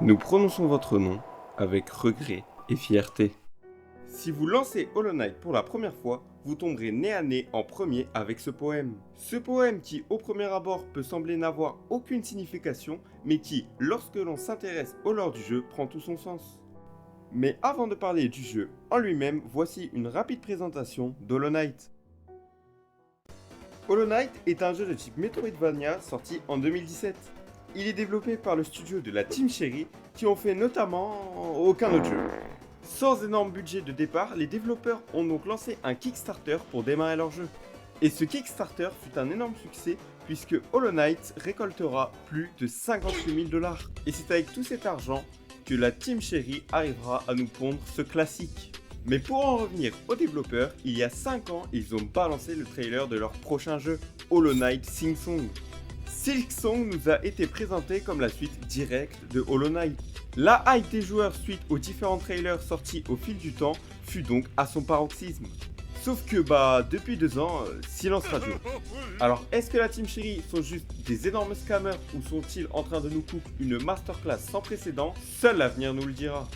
Nous prononçons votre nom avec regret et fierté. Si vous lancez Hollow Knight pour la première fois, vous tomberez nez à nez en premier avec ce poème. Ce poème qui, au premier abord, peut sembler n'avoir aucune signification, mais qui, lorsque l'on s'intéresse au lore du jeu, prend tout son sens. Mais avant de parler du jeu en lui-même, voici une rapide présentation d'Hollow Knight. Hollow Knight est un jeu de type Metroidvania sorti en 2017. Il est développé par le studio de la Team Cherry qui ont fait notamment aucun autre jeu. Sans énorme budget de départ, les développeurs ont donc lancé un Kickstarter pour démarrer leur jeu. Et ce Kickstarter fut un énorme succès puisque Hollow Knight récoltera plus de 58 000 $. Et c'est avec tout cet argent que la Team Cherry arrivera à nous pondre ce classique. Mais pour en revenir aux développeurs, il y a 5 ans, ils ont balancé le trailer de leur prochain jeu, Hollow Knight Silksong. Silksong nous a été présenté comme la suite directe de Hollow Knight. La hype des joueurs suite aux différents trailers sortis au fil du temps fut donc à son paroxysme. Sauf que depuis 2 ans, silence radio. Alors est-ce que la Team Cherry sont juste des énormes scammers ou sont-ils en train de nous cook une masterclass sans précédent? Seul l'avenir nous le dira.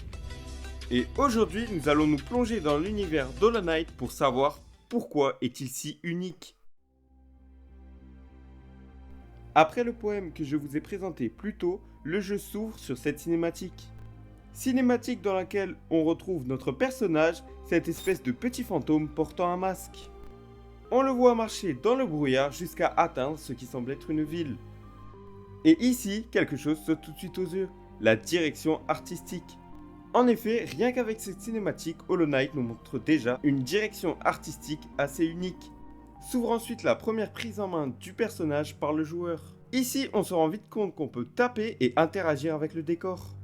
Et aujourd'hui, nous allons nous plonger dans l'univers d'Hollow Knight pour savoir pourquoi est-il si unique. Après le poème que je vous ai présenté plus tôt, le jeu s'ouvre sur cette cinématique. Cinématique dans laquelle on retrouve notre personnage, cette espèce de petit fantôme portant un masque. On le voit marcher dans le brouillard jusqu'à atteindre ce qui semble être une ville. Et ici, quelque chose saute tout de suite aux yeux, la direction artistique. En effet, rien qu'avec cette cinématique, Hollow Knight nous montre déjà une direction artistique assez unique. S'ouvre ensuite la première prise en main du personnage par le joueur. Ici, on se rend vite compte qu'on peut taper et interagir avec le décor.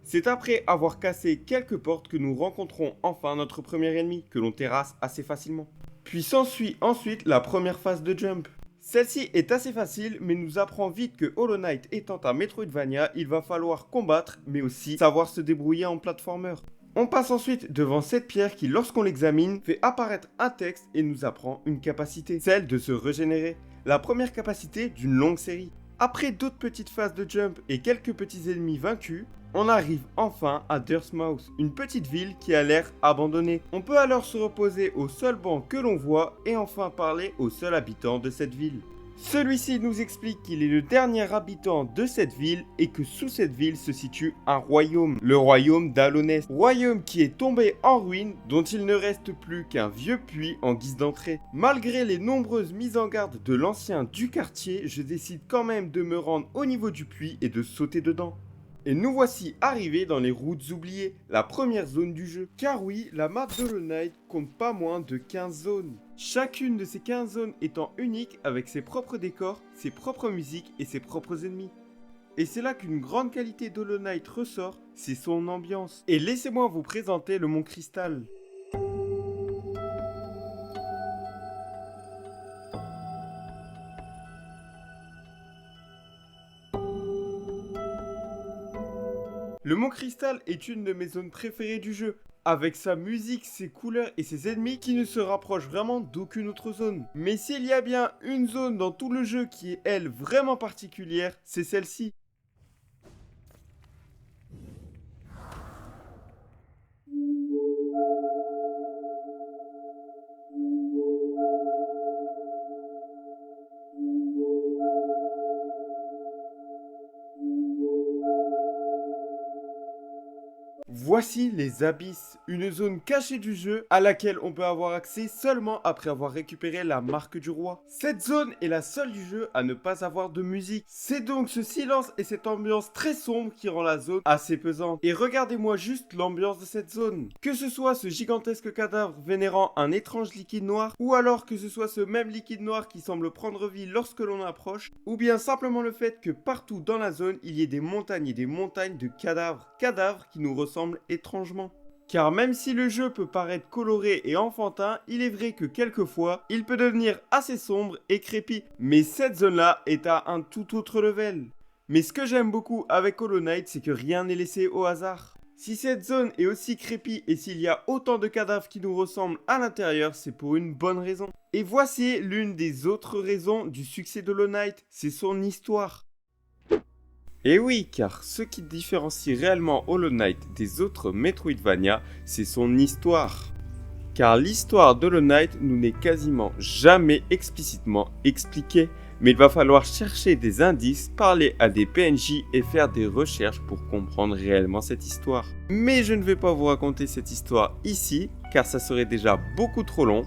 C'est après avoir cassé quelques portes que nous rencontrons enfin notre premier ennemi, que l'on terrasse assez facilement. Puis s'ensuit ensuite la première phase de jump. Celle-ci est assez facile, mais nous apprend vite que Hollow Knight étant un Metroidvania, il va falloir combattre, mais aussi savoir se débrouiller en platformer. On passe ensuite devant cette pierre qui, lorsqu'on l'examine, fait apparaître un texte et nous apprend une capacité, celle de se régénérer. La première capacité d'une longue série. Après d'autres petites phases de jump et quelques petits ennemis vaincus, on arrive enfin à Dirtmouth, une petite ville qui a l'air abandonnée. On peut alors se reposer au seul banc que l'on voit et enfin parler au seul habitant de cette ville. Celui-ci nous explique qu'il est le dernier habitant de cette ville et que sous cette ville se situe un royaume, le royaume d'Hallownest. Royaume qui est tombé en ruine, dont il ne reste plus qu'un vieux puits en guise d'entrée. Malgré les nombreuses mises en garde de l'ancien du quartier, je décide quand même de me rendre au niveau du puits et de sauter dedans. Et nous voici arrivés dans les routes oubliées, la première zone du jeu. Car oui, la map de Hollow Knight compte pas moins de 15 zones. Chacune de ces 15 zones étant unique avec ses propres décors, ses propres musiques et ses propres ennemis. Et c'est là qu'une grande qualité d'Hollow Knight ressort, c'est son ambiance. Et laissez-moi vous présenter le Mont Crystal. Le Mont Crystal est une de mes zones préférées du jeu, avec sa musique, ses couleurs et ses ennemis qui ne se rapprochent vraiment d'aucune autre zone. Mais s'il y a bien une zone dans tout le jeu qui est, elle, vraiment particulière, c'est celle-ci. Voici les abysses, une zone cachée du jeu à laquelle on peut avoir accès seulement après avoir récupéré la marque du roi. Cette zone est la seule du jeu à ne pas avoir de musique. C'est donc ce silence et cette ambiance très sombre qui rend la zone assez pesante. Et regardez-moi juste l'ambiance de cette zone. Que ce soit ce gigantesque cadavre vénérant un étrange liquide noir, ou alors que ce soit ce même liquide noir qui semble prendre vie lorsque l'on approche, ou bien simplement le fait que partout dans la zone il y ait des montagnes et des montagnes de cadavres. Cadavres qui nous ressemblent étrangement. Car même si le jeu peut paraître coloré et enfantin, il est vrai que quelquefois, il peut devenir assez sombre et crépi. Mais cette zone-là est à un tout autre level. Mais ce que j'aime beaucoup avec Hollow Knight, c'est que rien n'est laissé au hasard. Si cette zone est aussi crépi et s'il y a autant de cadavres qui nous ressemblent à l'intérieur, c'est pour une bonne raison. Et voici l'une des autres raisons du succès d'Hollow Knight, c'est son histoire. Et oui, car ce qui différencie réellement Hollow Knight des autres Metroidvania, c'est son histoire. Car l'histoire d'Hollow Knight nous n'est quasiment jamais explicitement expliquée, mais il va falloir chercher des indices, parler à des PNJ et faire des recherches pour comprendre réellement cette histoire. Mais je ne vais pas vous raconter cette histoire ici, car ça serait déjà beaucoup trop long.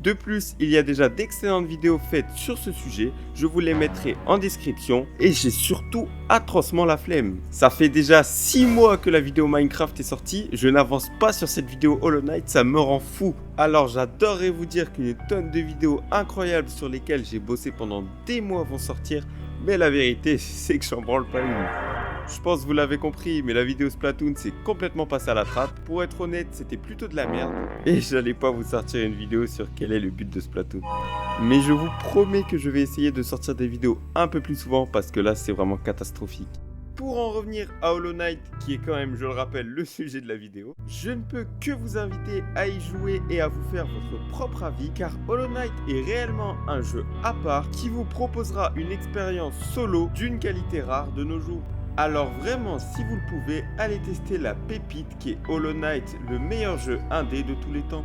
De plus, il y a déjà d'excellentes vidéos faites sur ce sujet, je vous les mettrai en description et j'ai surtout atrocement la flemme. Ça fait déjà 6 mois que la vidéo Minecraft est sortie, je n'avance pas sur cette vidéo Hollow Knight, ça me rend fou. Alors j'adorerais vous dire qu'une tonne de vidéos incroyables sur lesquelles j'ai bossé pendant des mois vont sortir, mais la vérité c'est que j'en branle pas une. Je pense que vous l'avez compris, mais la vidéo Splatoon s'est complètement passée à la trappe. Pour être honnête, c'était plutôt de la merde. Et j'allais pas vous sortir une vidéo sur quel est le but de Splatoon. Mais je vous promets que je vais essayer de sortir des vidéos un peu plus souvent parce que là, c'est vraiment catastrophique. Pour en revenir à Hollow Knight, qui est quand même, je le rappelle, le sujet de la vidéo, je ne peux que vous inviter à y jouer et à vous faire votre propre avis, car Hollow Knight est réellement un jeu à part qui vous proposera une expérience solo d'une qualité rare de nos jours. Alors vraiment, si vous le pouvez, allez tester la pépite qui est Hollow Knight, le meilleur jeu indé de tous les temps.